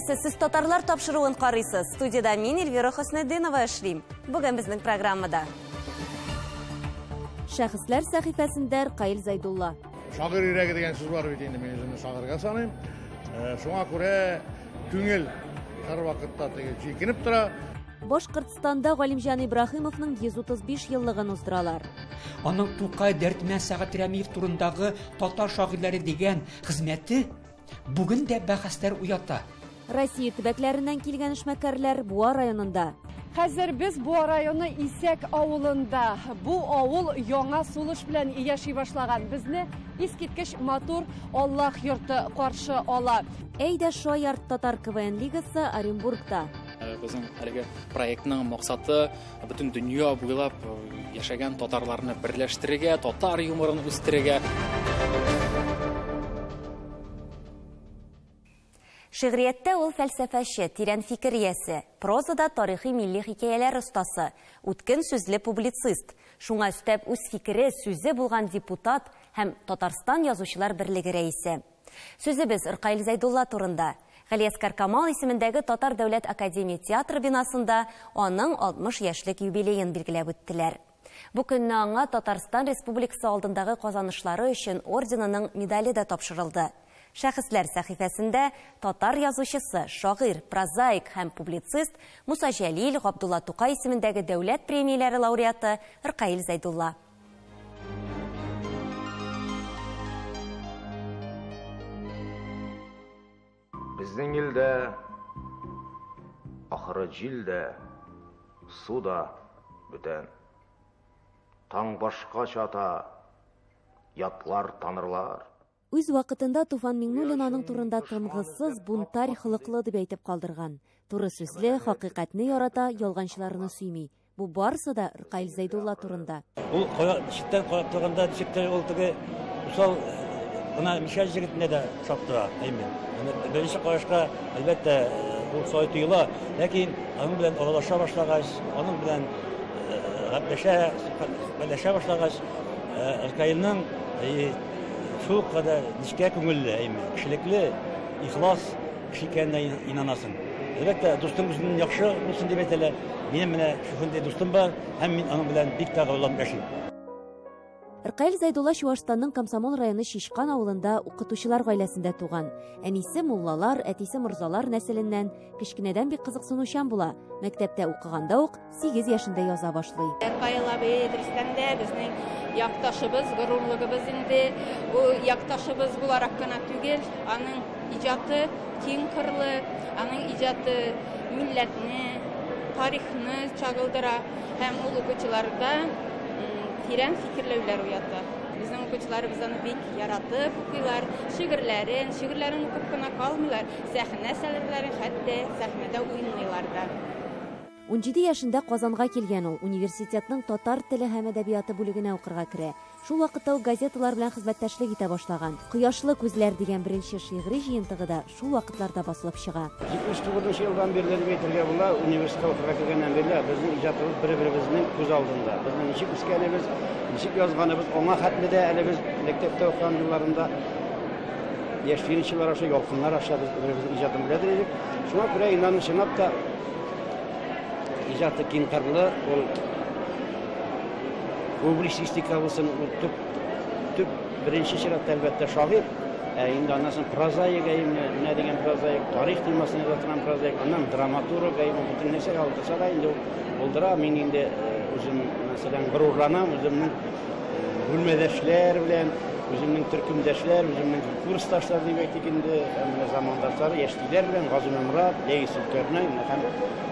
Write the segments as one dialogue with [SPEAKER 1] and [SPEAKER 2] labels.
[SPEAKER 1] Кайсы сіз татарлар тапшыруын қарайсыз? Студияда мен Эльвира Хөснетдинова эшлим. Бүген безнең программада. Шәхесләр сәхифәсендә Ркаил Зайдулла.
[SPEAKER 2] Шагыр йөрәге дигән сүз бар бит инде, мин үземне шагырга саныйм. Шуңа күрә күңел һәрвакытта җилкенеп тора.
[SPEAKER 1] Башкортстанда Галимҗан Ибраһимовның 135 еллыгын уздыралар.
[SPEAKER 3] Аның Тукай Дәртмән Сәгать Рәмиев турындагы татар шагыйрьләре дигән хезмәте бүген дә бәхәсләр уята.
[SPEAKER 1] Россия төбәкләреннән килгән эшмәкәрләр Буа районында.
[SPEAKER 4] Хәзер без Буа районы Исәк авылында. Бу авыл яңа сулыш белән яши башлаган. Безне искиткеч матур Аллаһ йорты каршы ала.
[SPEAKER 1] Әйдә Шояр татар КВН лигасы Оренбургта.
[SPEAKER 5] Безнең әлеге проектның максаты бөтен дөнья буйлап яшәгән татарларны берләштерергә, татар юморын үстерергә.
[SPEAKER 1] Шигъриятта ул фәлсәфәче, тирән фикер иясе, прозада тарихи милли хикәяләр остасы, үткен сүзле публицист. Шуңа өстәп үз фикере, сүзе булган депутат һәм Татарстан язучылар берлеге рәисе. Сүзебез Ркаил Зайдулла турында. Галиәскәр Камал исемендәге Татар дәүләт академия театры бинасында аның 60 яшьлек юбилеен билгеләп үттеләр. Бу көнне аңа Татарстан Республикасы алдындагы казанышлары өчен орденының медале дә тапшырылды. Шәхесләр сәхифәсендә татар язучысы, шагыйрь, прозаик һәм публицист Муса Җәлил, Габдулла Тукай исемендәге дәүләт премияләре лауреаты Ркаил Зайдулла.
[SPEAKER 6] Безнең илдә ахыры җилдә, суда бүтән. Таң башка чата, ятлар танырлар.
[SPEAKER 1] Үз вакытында Туфан Миңнуллин аның турында тынгысыз, бунтарь хылыклы дип әйтеп калдырган. Туры сүзле, хакыйкатьне ярата, ялганчыларны сөйми. Бу барысы да Ркаил Зайдулла турында.
[SPEAKER 7] Ул читтән карап торганда читтә ул теге усал ана Мишель җегетне дә саптыра, әймен. Беренче карашка әлбәттә ул сай тоела, ләкин аның белән аралаша башлагач, аның белән гәпләшә башлагач, Ркаилның шул кадәр нечкә күңелле, әймен, кешелекле, ихлас кеше икәненә инанасың. Әлбәттә, дустың үзеннән яхшы булсын дип әйтәләр. Минем менә шундый дустым бар, һәм мин аның белән бик тәгъбиләнеп яшим.
[SPEAKER 1] Ркаил Зайдулла Чуашстанның Комсомол районы Шишкан авылында укытучылар гаиләсендә туган. Әнисе муллалар, әтисе морзалар нәселеннән, кечкенәдән бик кызыксынучан була. Мәктәптә укыганда ук 8 яшендә яза башлый.
[SPEAKER 8] Ркаил абый дөрестәндә безнең якташыбыз, горурлыгыбыз инде. Бу якташыбыз буларак кына түгел, аның иҗаты киң кырлы, аның иҗаты милләтне, тарихны чагылдыра һәм ул укучыларда тирән фикерләүләр уята. Безнең укучыларыбыз аны бик яратып укыйлар, шигырьләрен укып кына калмыйлар, сәхнә сәләтләрен хәтта сәхнәдә уйныйлар да.
[SPEAKER 1] 17 яшендә Казанга килгән ул университетның татар теле һәм әдәбияты бүлегенә укырга керә. Шул вакытта ул газеталар белән хезмәттәшлек итә башлаган. Кояшлы күзләр дигән беренче шигъри җыентыгы да шул вакытларда басылып чыга.
[SPEAKER 9] 79 елдан бирле әйтергә була, университетка укырга килгәннән бирле безнең иҗатыбыз бер-беребезнең күз алдында. Безнең ничек үскәнебез, ничек язганыбыз, аңа хәтле дә әле без мәктәптә укыган елларында яшьләрчеләр аша ялкыннар аша без бер-беребезнең иҗатын беләдер идек. Шуңа күрә инанып чынлап та иҗаты киң кырлы, ул публицистика булсын, төп беренче чиратта әлбәттә шагыйрь, инде аннан соң прозаик, менә дигән прозаик, тарих темасын язган прозаик, аннан драматург, бөтен нәрсә алдырса да инде булдыра. Мин инде үзем мәсәлән горурланам, үземнең бүлмәдәшләр белән, үземнең төркемдәшләр, үземнең курсташлар дип әйтик инде, замандашлар, яшьләр белән Гази Мурат, Лейс Өлкәрнәй һәм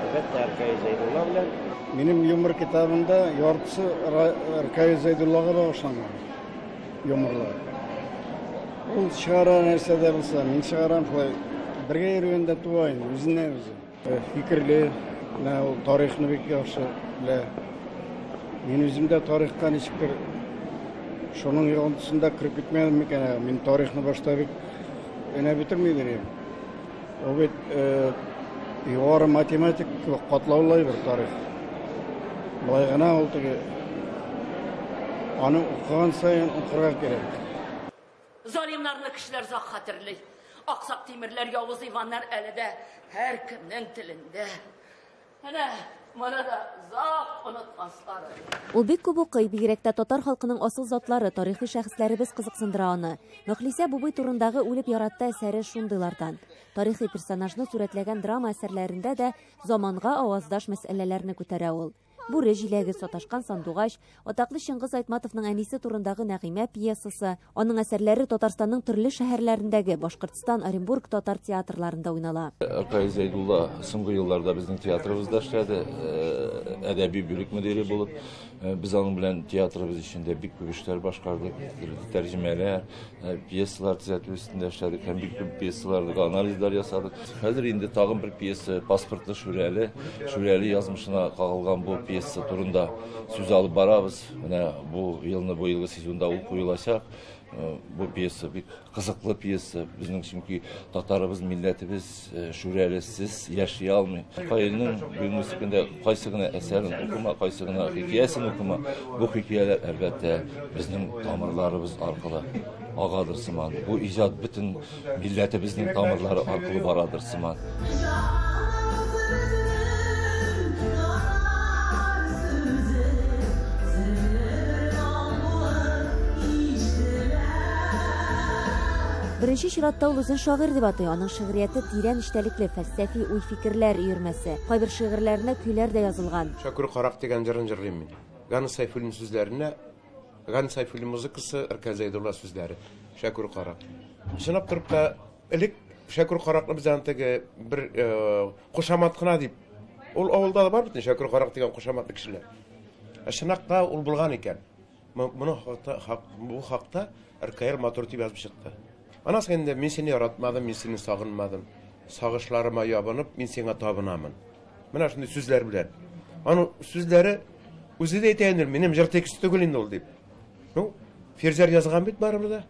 [SPEAKER 9] әлбәттә Ркаил Зайдулла белән.
[SPEAKER 2] Минем юмор китабында яртысы Ркаил Зайдуллага багышланган. Юморлар. Ул чыгара нәрсәдә булса, мин чыгарам шулай. Бергә йөргәндә туган, үзеннән үзе. Фикерле, ул тарихны бик яхшы белә. Мин үземдә тарихка ничектер шуның ягындысында киреп китмәдем микән? Мин тарихны башта бик энә битермидер. Ул бит югары математик катлаулы бер тарих. Болай гына ул теге аны укыган сайын укырга кирәк.
[SPEAKER 10] Zalimlarını kişiler zak hatırlay. Ақсақ темірлер, Явыз Ивандар әлі де әркімнің тілінде. Әне, мұны да зақ ұнытмаслары.
[SPEAKER 1] Ул бик күп укый, бигрәк тә татар халкының асыл затлары, тарихи шәхесләребез кызыксындыра аны. Мөхлисә бубый турындагы үлеп яратты әсәре шундыйлардан. Тарихи персонажны сүрәтләгән драма әсәрләрендә дә заманга аваздаш мәсьәләләрне күтәрә ул. Бүре җиләге, саташкан сандугач, атаклы Чыңгыз Айтматовның әнисе турындагы Нәгыймә пьесасы, аның әсәрләре Татарстанның төрле шәһәрләрендәге Башкортстан, Оренбург татар театрларында уйнала.
[SPEAKER 11] Эркай Зәйдулла соңгы елларда безнең театрыбызда эшләде, әдәби бүлек мөдире булып, без аның белән театрыбыз эчендә бик күп эшләр башкардык, тәрҗемәләр, пьесалар төзәтү өстендә эшләдек, һәм бик күп пьесаларны анализлар ясадык. Хәзер инде тагын бер пьеса Паспортлы Шүрәле язмышына кагылган бу пьеса турында сүз алып барабыз. Менә бу елны бу елгы сезонда ул куелачак. Бу пьеса бик кызыклы пьеса. Безнең чөнки татарыбыз, милләтебез шүрәлесез яши алмый. Кайның бүгенге көндә кайсы гына әсәрен укыма, кайсы гына хикәясен укыма. Бу хикәяләр әлбәттә безнең тамырларыбыз аркылы агадыр сыман. Бу иҗат бөтен милләтебезнең тамырлары аркылы барадыр сыман.
[SPEAKER 1] Беренче чиратта ул үзен шагыйрь дип атай, аның шигърияте тирән эчтәлекле, фәлсәфи уй-фикерләр өермәсе. Кайбер шигырьләренә көйләр дә язылган.
[SPEAKER 12] Шакур Карак дигән җырын җырлыйм мин. Ганы Сайфуллин сүзләренә, Ганы Сайфуллин музыкасы, Эркай Зәйдулла сүзләре. Шакур Карак. Шунап торып та, элек Шакур Каракны без антыгы бер кушамат кына дип. Ул авылда да бар бит Шакур Карак дигән кушаматлы кешеләр. Шунакта ул булган икән. Моны бу хакта Эркай матур дип язып чыкты. Анасы инде мин сине яратмадым, мин сине сагынмадым. Сагышларыма ябынып, мин сиңа табынамын. Менә шундый сүзләр белән. Аның сүзләре үзе дә әйтәндер, минем җыр тексты түгел инде ул дип. Ну, Ферзар язган бит барыбызда.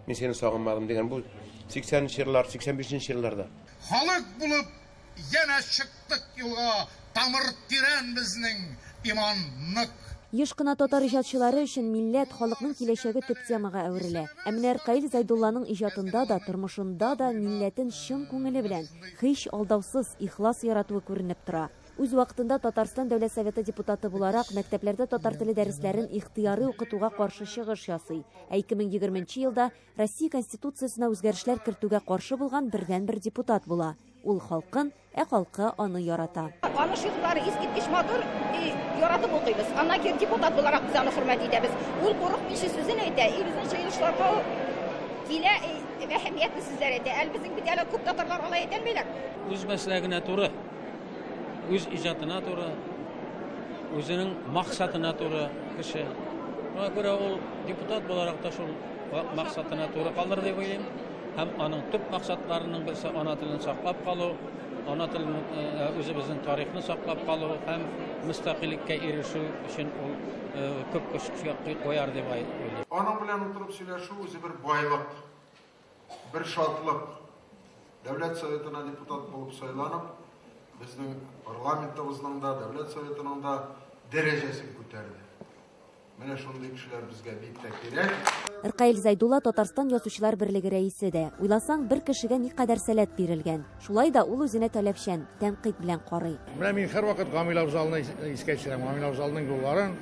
[SPEAKER 12] Мин сине сагынмадым дигән бу 80-нче еллар, 85-нче елларда.
[SPEAKER 13] Халык булып яна чыктык юлга, тамыр тирән безнең иманнык.
[SPEAKER 1] Еш кына татар иҗатчылары өчен милләт, халыкның киләчәге төп темага әверелә. Ә менә Эркай Зәйдулланың иҗатында да, тормышында да милләтен чын күңеле белән, һич алдаусыз, ихлас яратуы күренеп тора. Үз вакытында Татарстан Дәүләт Советы депутаты буларак мәктәпләрдә татар теле дәресләрен ихтыяры укытуга каршы чыгыш ясый. 2020 елда Россия Конституциясына үзгәрешләр кертүгә каршы булган бердән-бер депутат була. Ул халкын, халкы аны ярата.
[SPEAKER 14] Аны шигырьләре искиткеч матур, яратып укыйбыз. Аннан кир депутат буларак без аны хөрмәт итәбез. Ул 45 сүзен әйтә, безнең җыелышларга килә әһәмиятле сүзләр әйтә. Безнең бит әле күп татарлар алай әйтәлмәйләр.
[SPEAKER 15] Үз мәсләгенә туры, үз иҗатына туры, үзенең максатына туры кеше. Шуңа күрә ул депутат буларак та шул максатына туры калыр дип уйлыйм. Һәм аның төп максатларының берсе ана телен саклап калу, ана телен үзебезнең тарихны саклап калу һәм мустaqillikкә ирешү өчен ул күп көч куяр дип уйлыйм.
[SPEAKER 13] Аның белән утырып сөйләшү үзе бер байлык, бер шатлык. Дәүләт Советына депутат булып сайланып, безнең парламентыбызның да, Дәүләт Советының да дәрәҗәсен күтәрде. Менә шундый кешеләр безгә бик тә кирәк.
[SPEAKER 1] Эркай Зәйдулла Татарстан Язучылар берлеге рәисе дә. Уйласаң, бер кешегә никадәр сәләт бирелгән. Шулай да ул үзенә таләпчән, тәнкыйть белән карый.
[SPEAKER 16] Менә мин һәрвакыт Гамил Авзалны искә төшерәм. Гамил Авзалның юлларын,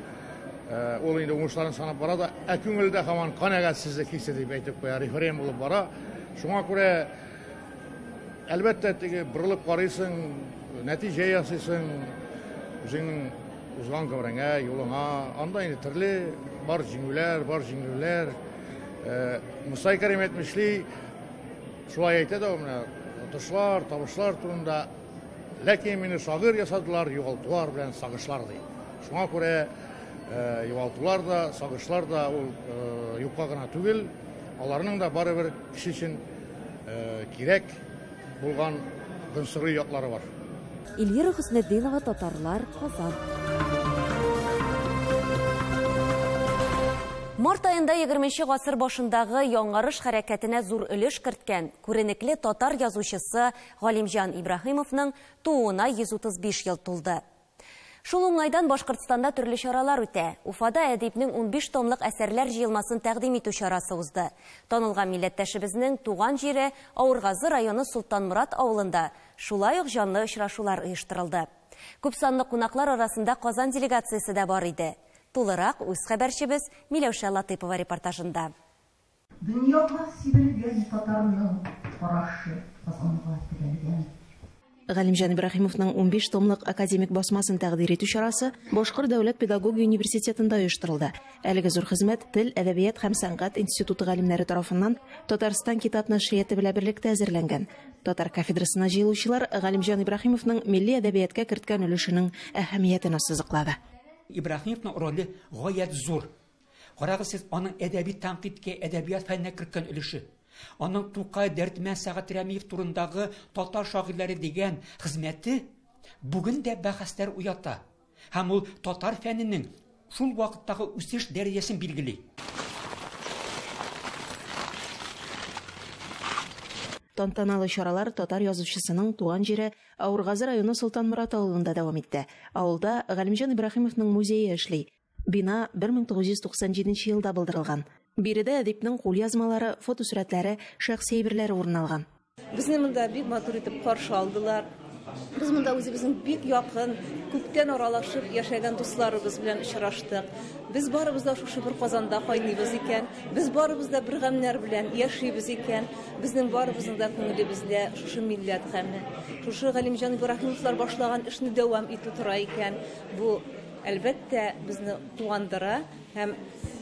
[SPEAKER 16] ул инде уңышларын санап бара да, күңелдә һаман канәгатьсезлек хисе дип әйтеп куя, референдум булып бара. Шуңа күрә әлбәттә теге борылып карыйсың, нәтиҗә ясыйсың, үзеңнең узган гомереңә, юлыңа, анда инде төрле бар җиңүләр. Муса Кәрим әйтмешли, шулай әйтә дә менә отышлар, табышлар турында, ләкин мине шагыйрь ясадылар, югалтулар белән сагышлар ди. Шуңа күрә югалтулар да, сагышлар да ул юкка гына түгел, аларның да барыбер кеше өчен кирәк булган гонсырый яклары бар.
[SPEAKER 1] Эльвира Хөснетдинова, Татарлар, Казан. Март айында 20-нче гасыр башындагы яңарыш хәрәкәтенә зур өлеш керткән күренекле татар язучысы Галимҗан Ибраһимовның тууына 135 ел тулды. Шул уңайдан Башкортстанда төрле чаралар үтә. Уфада әдипнең 15 томлык әсәрләр җыелмасын тәкъдим итү чарасы узды. Танылган милләттәшебезнең туган җире Авыргазы районы Солтанмурат авылында шулай ук җанлы очрашулар оештырылды. Күп санлы кунаклар арасында Казан делегациясе дә бар иде. Тулырак үз хәбәрчебез Миләүшә Латыйпова репортажында.
[SPEAKER 17] Дөньяга сибелгән татарның карашы Казанга тегелгән.
[SPEAKER 18] Галимҗан Ибраһимовның 15 томлык академик басмасын тәкъдим итү чарасы Башкорт дәүләт педагогия университетында оештырылды. Әлеге зур хезмәт Тел, әдәбият һәм сәнгать институты галимнәре тарафыннан Татарстан китап нәшрияты белән берлектә әзерләнгән. Татар кафедрасына җыелучылар Галимҗан Ибраһимовның милли әдәбиятка керткән өлешенең әһәмиятен ассызыклады.
[SPEAKER 3] Ибраһимовның роле гаять зур. Карагыз, сез аның әдәби тәнкыйтькә, әдәбият фәненә керткән өлеше. Аның Тукай Дәртмән Сәгать Рәмиев турындагы татар шагыйрьләре дигән хезмәте бүген дә бәхәсләр уята. Һәм ул татар фәненең шул вакыттагы үсеш дәрәҗәсен билгели.
[SPEAKER 18] Тантаналы чаралар татар язучысының туган җире Авыргазы районы Солтанмурат авылында дәвам итте. Авылда Галимҗан Ибраһимовның музее эшли. Бина 1997 елда булдырылган. Биредә әдипнең кулъязмалары, фотосурәтләре, шәхси әйберләре урын алган.
[SPEAKER 19] Безне монда бик матур итеп каршы алдылар. Без монда үзебезнең бик якын, күптән аралашып яшәгән дусларыбыз белән очраштык. Без барыбыз да шушы бер Казанда кайныйбыз икән. Без барыбыз да бер гамнәр белән яшибез икән. Безнең барыбызның да күңелебездә шушы милләт гаме, шушы Галимҗан Ибраһимовлар башлаган эшне дәвам итү тора икән. Бу әлбәттә безне куандыра һәм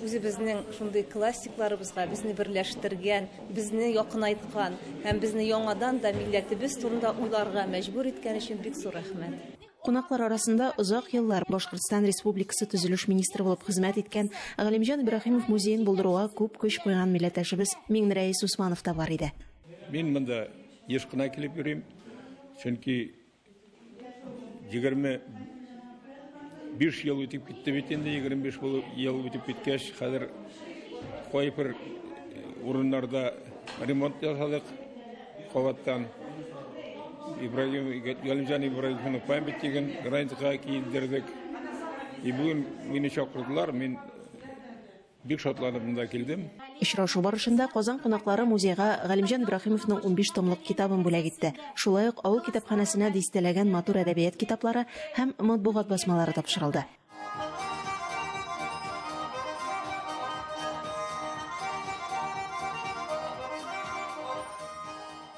[SPEAKER 19] үзебезнең шундый классикларыбызга безне берләштергән, безне якынайткан һәм безне яңадан да милләтебез турында уйларга мәҗбүр иткән өчен бик зур рәхмәт.
[SPEAKER 18] Кунаклар арасында озак еллар Башкортстан Республикасы төзелеш министры булып хезмәт иткән Галимҗан Ибраһимов музеен булдыруга күп көч куйган милләттәшебез Миңнерәис Усманов та бар иде.
[SPEAKER 20] Мин монда еш кына килеп йөрим, чөнки 25 ел үтеп китте бит инде, 25 ел үтеп киткәч, хәзер кайбер урыннарда ремонт ясадык, кабаттан Галимҗан Ибраһимовның памятниген гранитка киендердек. И бүген мине чакырдылар, мин бик шатланып монда килдем.
[SPEAKER 18] Очрашу барышында Казан кунаклары музейга Галимҗан Ибраһимовның 15 томлык китабын бүләк итте. Шулай ук авыл китапханәсенә дистәләгән матур әдәбият китаплары һәм матбугат басмалары тапшырылды.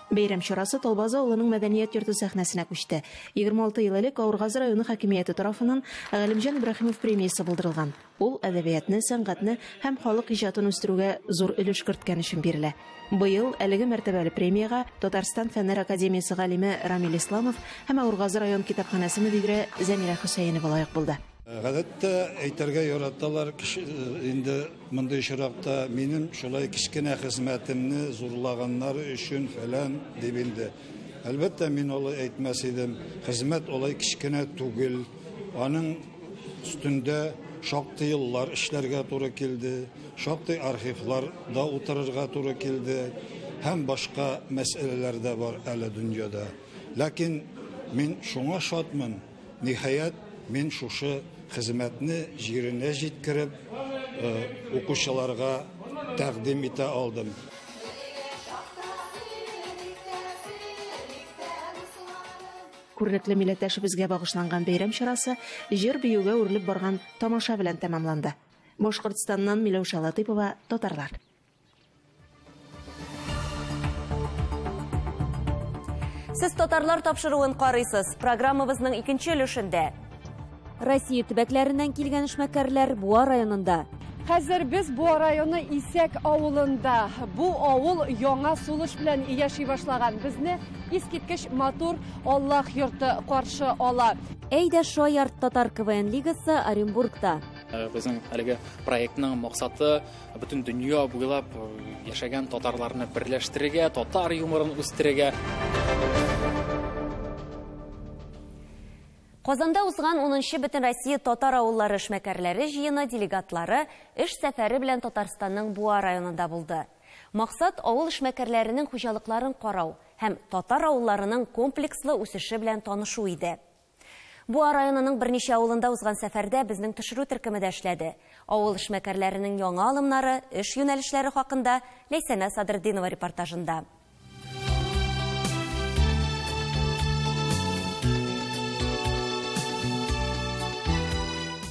[SPEAKER 18] Бәйрәм чарасы Толбазы авылының мәдәният йорты сәхнәсенә күчте. 26 ел элек Авыргазы районы хакимияте тарафыннан Галимҗан Ибраһимов премиясе булдырылган. Ул әдәбиятны, сәнгатьне һәм халык иҗатын үстерүгә зур өлеш керткән өчен бирелә. Быел әлеге мәртәбәле премияга Татарстан Фәннәр академиясе галиме Рамил Исламов һәм Авыргазы район китапханәсе мөдире Зәмирә Хөсәенова лаек булды.
[SPEAKER 21] Гадәттә әйтергә яраталар, инде мондай чиракта минем шулай кичкенә хезмәтемне зурлаганнар өчен фәлән дип инде. Әлбәттә мин алай әйтмәс идем. Хезмәт алай кичкенә түгел. Аның өстендә шактый еллар эшләргә туры килде. Шактый архивларда утырырга туры килде. Һәм башка мәсьәләләр дә бар әле дөньяда. Ләкин мин шуңа шатмын. Ниһаять мин шушы хезмәтне җиренә җиткереп, укучыларга тәкъдим итә алдым.
[SPEAKER 18] Күренекле милләттәшебезгә багышланган бәйрәм чарасы җыр биюгә үрелеп барган тамаша белән тәмамланды. Башкортстаннан Миләүшә Латыйпова, Татарлар.
[SPEAKER 1] Сез татарлар тапшыруын карыйсыз. Программабызның икенче өлешендә Россия төбәкләреннән килгән эшмәкәрләр Буа районында.
[SPEAKER 4] Хәзер без Буа районы Исәк авылында. Бу авыл яңа сулыш белән яши башлаган. Безне искиткеч матур Аллах йорты каршы ала.
[SPEAKER 1] Әйдә Шоярд татар КВН лигасы Оренбургта.
[SPEAKER 5] Безнең әлеге проектның максаты бөтен дөнья буйлап яшәгән татарларны берләштерергә, татар юморын үстерергә.
[SPEAKER 1] Казанда узган 10-нчы бөтен Россия татар авыллары эшмәкәрләре җыены делегатлары эш сәфәре белән Татарстанның Буа районында булды. Максат авыл эшмәкәрләренең хуҗалыкларын карау һәм татар авылларының комплекслы үсеше белән танышу иде. Буа районының берничә авылында узган сәфәрдә безнең төшерү төркеме дә эшләде. Авыл эшмәкәрләренең яңа алымнары, эш юнәлешләре хакында Ләйсәнә Садырдинова репортажында.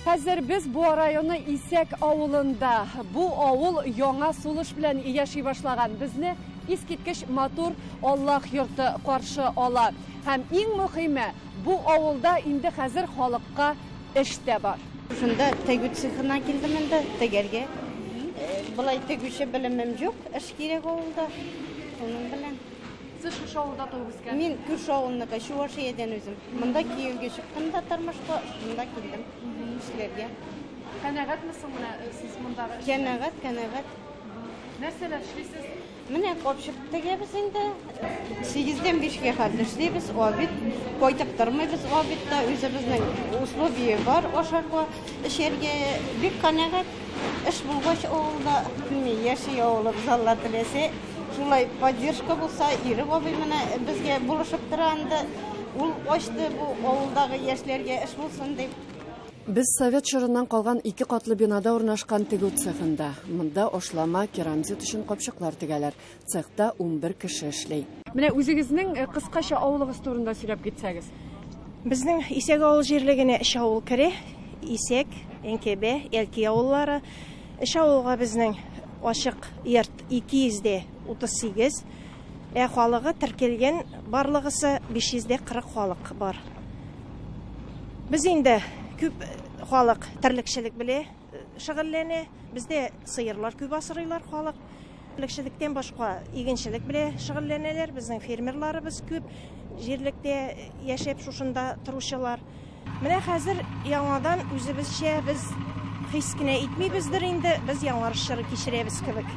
[SPEAKER 4] Хәзер без Буа районы Исәк авылында. Бу авыл яңа сулыш белән яши башлаган. Безне искиткеч матур Аллах йорты каршы ала. Һәм иң мөһиме, бу авылда инде хәзер халыкка эш тә бар.
[SPEAKER 6] Шунда тегү цехына килдем инде, тегәргә. Булай тегүче белемем юк, эш кирәк авылда. Шуның белән.
[SPEAKER 4] Сез шушы авылда туып үскән?
[SPEAKER 6] Мин күрше авылныкы, Чувашиядән үзем. Монда кияүгә чыктым да тормышка, шунда килдем. Эшләргә.
[SPEAKER 4] Канәгатьмесез менә сез мондагы?
[SPEAKER 6] Канәгать.
[SPEAKER 4] Нәрсәләр эшлисез?
[SPEAKER 6] Менә капчык тегәбез инде. 8-дән 5-гә хәтле эшлибез, обед. Кайтып тормыйбыз обедта, үзебезнең условие бар, ашарга, эшәргә бик канәгать. Эш булгач авылда, яши авылы заллар теләсә, шулай поддержка булса, ире абый менә безгә булышып тора инде. Ул ачты бу авылдагы яшьләргә эш булсын дип.
[SPEAKER 4] Без Совет чорыннан калган 2 катлы бинада урнашкан тегү цехында. Монда ашлама, керамзит өчен капчыклар тегәләр. Цехта 11 кеше эшли. Менә үзегезнең кыскача авылыгыз турында сөйләп китсәгез.
[SPEAKER 22] Безнең Исәк авыл җирлегенә 3 авыл керә. Исәк, Энкебе, Элки авыллары. 3 авылга безнең ачык йорт 238. Халыгы теркелгән барлыгысы 540 халык бар. Без инде күп халык терлекчелек белән шөгыльләнә. Бездә сыерлар күп асрыйлар халык. Терлекчелектән башка игенчелек белән шөгыльләнәләр. Безнең фермерларыбыз күп. Җирлектә яшәп шушында торучылар. Менә хәзер яңадан үзебезчә без хис кенә итмибездер инде. Без яңарышчы кичерәбез кебек.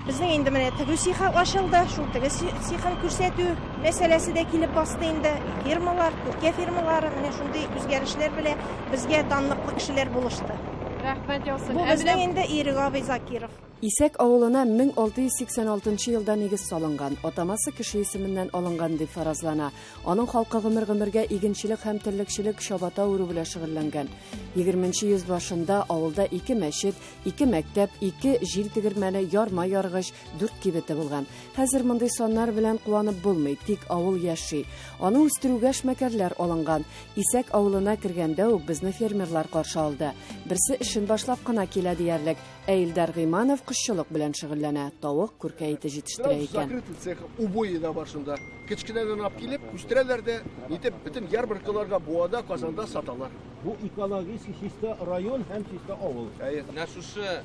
[SPEAKER 22] Безнең инде менә тегү цеха ачылды. Шул тегү цехын күрсәтү мәсьәләсе дә килеп басты инде. Фирмалар, күркә фирмалары менә шундый үзгәрешләр белән безгә данлыклы кешеләр булышты.
[SPEAKER 4] Рәхмәт яусын.
[SPEAKER 22] Бу безнең инде Ирек абый Закиров.
[SPEAKER 4] Исәк авылына 1686 елда нигез салынган. Атамасы кеше исеменнән алынган дип фаразлана. Аның халкы гомергә игенчелек һәм терлекчелек чабата уру белән шөгыльләнгән. 20нче йөз башында авылда 2 мәчет, 2 мәктәп, 2 җил тегермәне, ярма яргыч, 4 кибете булган. Хәзер мондый саннар белән куанып булмый, тик авыл яши. Аны үстерүгә эшмәкәрләр алынган. Исәк авылына кергәндә үк безне фермерлар каршы алды. Берсе эшен башлап кына килә диярлек. Эйлдар Гыйманов кышчылык белән шөгыльләнә. Тавык, күркә ите җитештерә икән.
[SPEAKER 23] Закрытый цех убойы да бар шунда. Кичкенәдән алып килеп, үстерәләр дә, итеп бөтен ярмаркаларга Буада, Казанда саталар.
[SPEAKER 24] Бу экологик чиста район һәм чиста авыл.
[SPEAKER 25] Менә шушы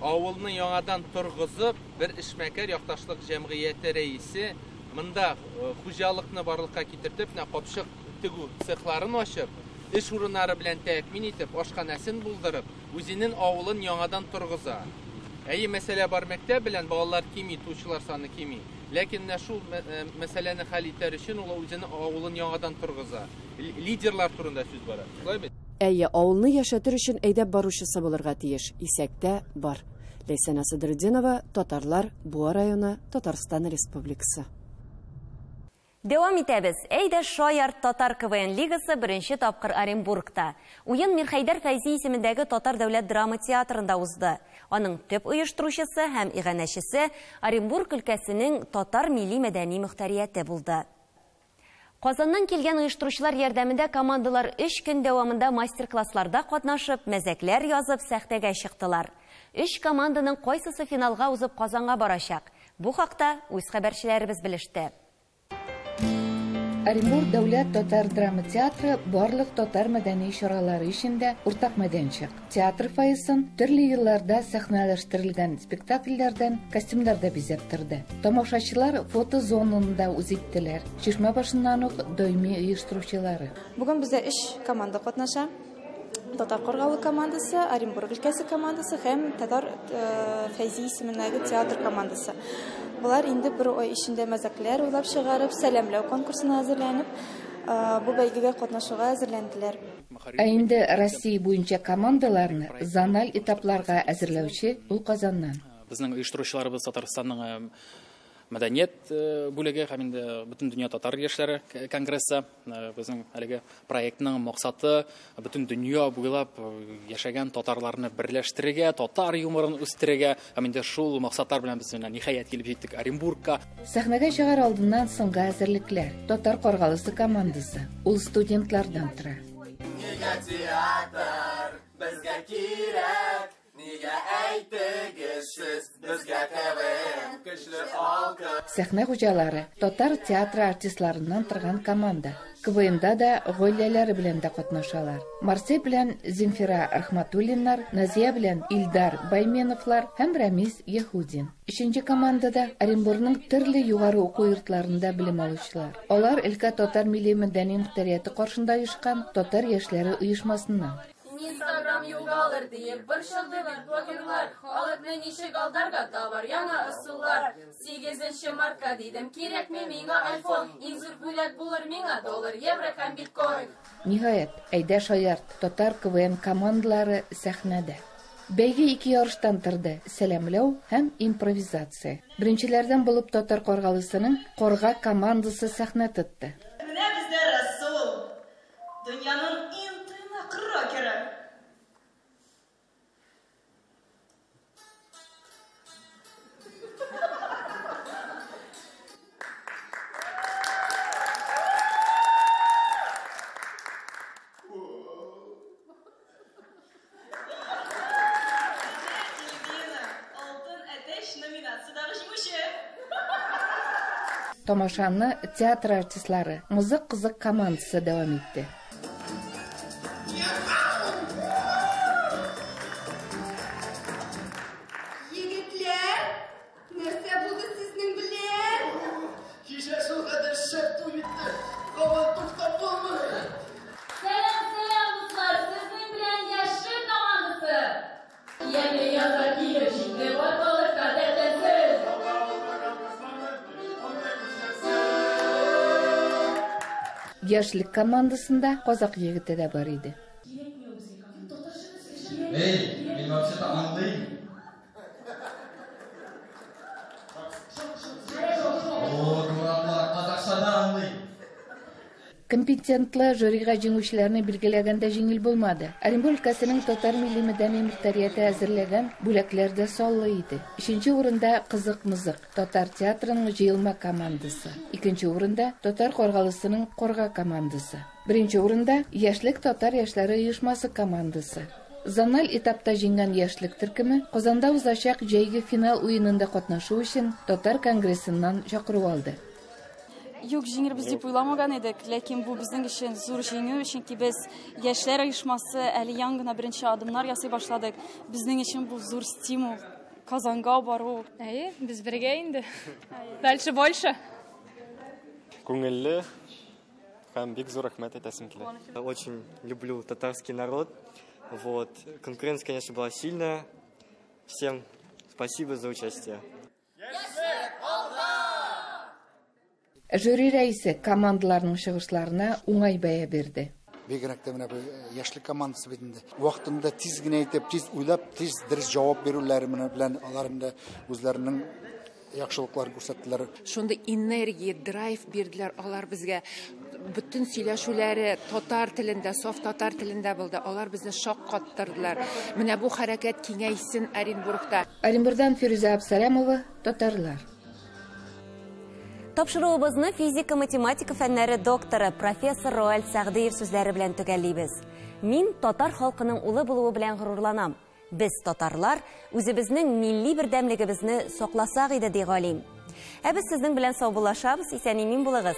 [SPEAKER 25] авылны яңадан торгызып, бер эшмәкәр якташлык җәмгыяте рәисе монда хуҗалыкны барлыкка китертеп, капчык тегү цехларын ачып, эш урыннары белән тәэмин итеп, ашханәсен булдырып, үзенең авылын яңадан торгыза. Мәсьәлә бар, мәктәп белән балалар кими, туучылар саны кими. Ләкин шул мәсьәләне хәл итәр өчен ул үзенең авылын яңадан торгыза. Лидерлар турында сүз бара. Шулай бит?
[SPEAKER 4] Авылны яшәтер өчен әйдәп баручысы булырга тиеш. Исәктә бар. Ләйсәнә Садырдинова, Татарлар, Буа районы, Татарстан Республикасы.
[SPEAKER 1] Дәвам итәбез. Әйдә Шаяр Татар КВН лигасы беренче тапкыр Оренбургта. Уен Мирхәйдәр Фәйзи исемендәге Татар дәүләт драма театрында узды. Аның төп оештыручысы һәм иганәчесе Оренбург өлкәсенең Татар милли мәдәни мөхтәрияте булды. Казаннан килгән оештыручылар ярдәмендә командалар 3 көн дәвамында мастер-классларда катнашып, мәзәкләр язып, сәхтәгә чыктылар. 3 команданың кайсысы финалга узып Казанга барачак? Бу хакта үз хәбәрчеләребез белеште.
[SPEAKER 26] Оренбург дәүләт татар драма театры барлык татар мәдәни чаралары эчендә уртак мәйданчык. Театр фойесын төрле елларда сәхнәләштерелгән спектакльләрдән, костюмнарда бизәп торды. Тамашачылар фото зонында үз иттеләр. Чишмә башыннан ук даими оештыручылары.
[SPEAKER 27] Бүген бездә 3 команда катнаша. Татар Коргалы командасы, Оренбург өлкәсе командасы һәм Татар Фәйзи исемендәге театр командасы. Булар инде бер ай ичендә мәзәкләр уйлап чыгарып, сәламләү конкурсына әзерләнеп, бу бәйгегә катнашуга әзерләнделәр.
[SPEAKER 26] Инде Россия буенча командаларны зональ этапларга әзерләүче ул Казаннан.
[SPEAKER 5] Безнең оештыручыларыбыз Татарстанның мәдәниет бүлеге һәм инде бөтен дөнья татар яшьләре конгрессы безнең әлеге проектның максаты бөтен дөнья буйлап яшәгән татарларны берләштерергә, татар юморын үстерергә һәм инде шул максатлар белән без ниһаять килеп җиттек Оренбургка.
[SPEAKER 26] Сәхнәгә чыгар алдыннан соңгы әзерлекләр. Татар Каргалысы командасы. Ул студентлардан тора.
[SPEAKER 2] Нигә театр безгә кирәк? Нигә әйтегез сез безгә КВН көчле алкы?
[SPEAKER 26] Сәхнә хуҗалары татар театры артистларыннан торган команда. КВНда да гаиләләре белән дә катнашалар. Марсель белән Земфира Рахматуллиннар, Назия белән Илдар Байменовлар һәм Рамис Яхудин. Өченче командада Оренбургның төрле югары уку йортларында белем алучылар. Алар Өлкә татар милли мәдәни мөхтәрияте каршында оешкан татар яшьләре оешмасыннан.
[SPEAKER 7] Instagram югалыр диеп борчылдылар блогерлар. Халыкны ничек алдарга табар яңа ысуллар. 8 мартка дидем, кирәкме миңа iPhone. Иң зур бүләк булыр миңа доллар, евро һәм биткоин.
[SPEAKER 26] Ниһаять, Әйдә Шаярт татар КВН командалары сәхнәдә. Бәйге 2 ярыштан торды: сәламләү һәм импровизация. Беренчеләрдән булып татар Каргалысының Карга командасы сәхнә тотты.
[SPEAKER 7] Менә бездә Расул. Дөньяның иң тыйнак рокеры.
[SPEAKER 26] Тамашаны театр артистлары Музык кызык командасы дәвам итте.
[SPEAKER 7] Егетләр, нәрсә булды сезнең белән?
[SPEAKER 2] Кичә шул кадәр шәп туй итте. Кавыл туктап булмый.
[SPEAKER 7] Сәлам, дуслар, сезнең белән яшьлек командасы. Яңа язга килеп җитте, ватылыр кадерләсез.
[SPEAKER 26] Яшьлек командасында казак егете дә бар иде.
[SPEAKER 2] Эй, мин вообще-то аңлыйм. О, дураклар, казакчада аңлыйм.
[SPEAKER 26] Компетентлы жюрига җиңүчеләрне билгеләгәндә җиңел булмады. Оренбург өлкәсенең татар милли мәдәни мөхтәрияте әзерләгән бүләкләр дә саллы иде. 3нче урында Кызык-мызык татар театрының җыелма командасы. 2нче урында татар Каргалысының Карга командасы. 1нче урында яшьлек татар яшьләре оешмасы командасы. Зональ этапта җиңгән яшьлек төркеме Казанда узачак җәйге финал уенында катнашу өчен татар конгрессыннан чакыру алды.
[SPEAKER 8] Юк, җиңербез дип уйламаган идек, ләкин бу безнең өчен зур җиңү, чөнки без яшьләр оешмасы әле яңа гына беренче адымнар ясый башладык. Безнең өчен бу зур стимул. Казанга бару.
[SPEAKER 9] Әйе, без бергә инде. Дальше больше.
[SPEAKER 10] Күңелле һәм бик зур рәхмәт әйтәсем килә. Очень люблю татарский народ. Вот, конкуренция, конечно, была сильная. Всем спасибо за участие.
[SPEAKER 26] Жюри рәисе командаларның чыгышларына уңай бәя бирде.
[SPEAKER 11] Бигрәк тә менә яшьлек командасы бит инде. Вакытында тиз генә әйтеп, тиз уйлап, тиз дөрес җавап бирүләре белән алар инде үзләренең яхшылыкларын күрсәттеләр.
[SPEAKER 12] Шундый энергия, драйв бирделәр алар безгә. Бүтән сөйләшүләре татар телендә, саф татар телендә булды. Алар безне шаккаттырдылар. Менә бу хәрәкәт киңәйсен Оренбургта.
[SPEAKER 26] Оренбургдан Фируза Абсаламова, татарлар.
[SPEAKER 1] Тапшыруыбызны физика-математика фәннәре докторы профессор Роаль Сәгъдиев сүзләре белән төгәллибез. Мин татар халкының улы булуы белән горурланам. Без татарлар үзебезнең милли бердәмлегебезне сакласак иде ди галим. Ә без сезнең белән саубуллашабыз, исән-имин булыгыз.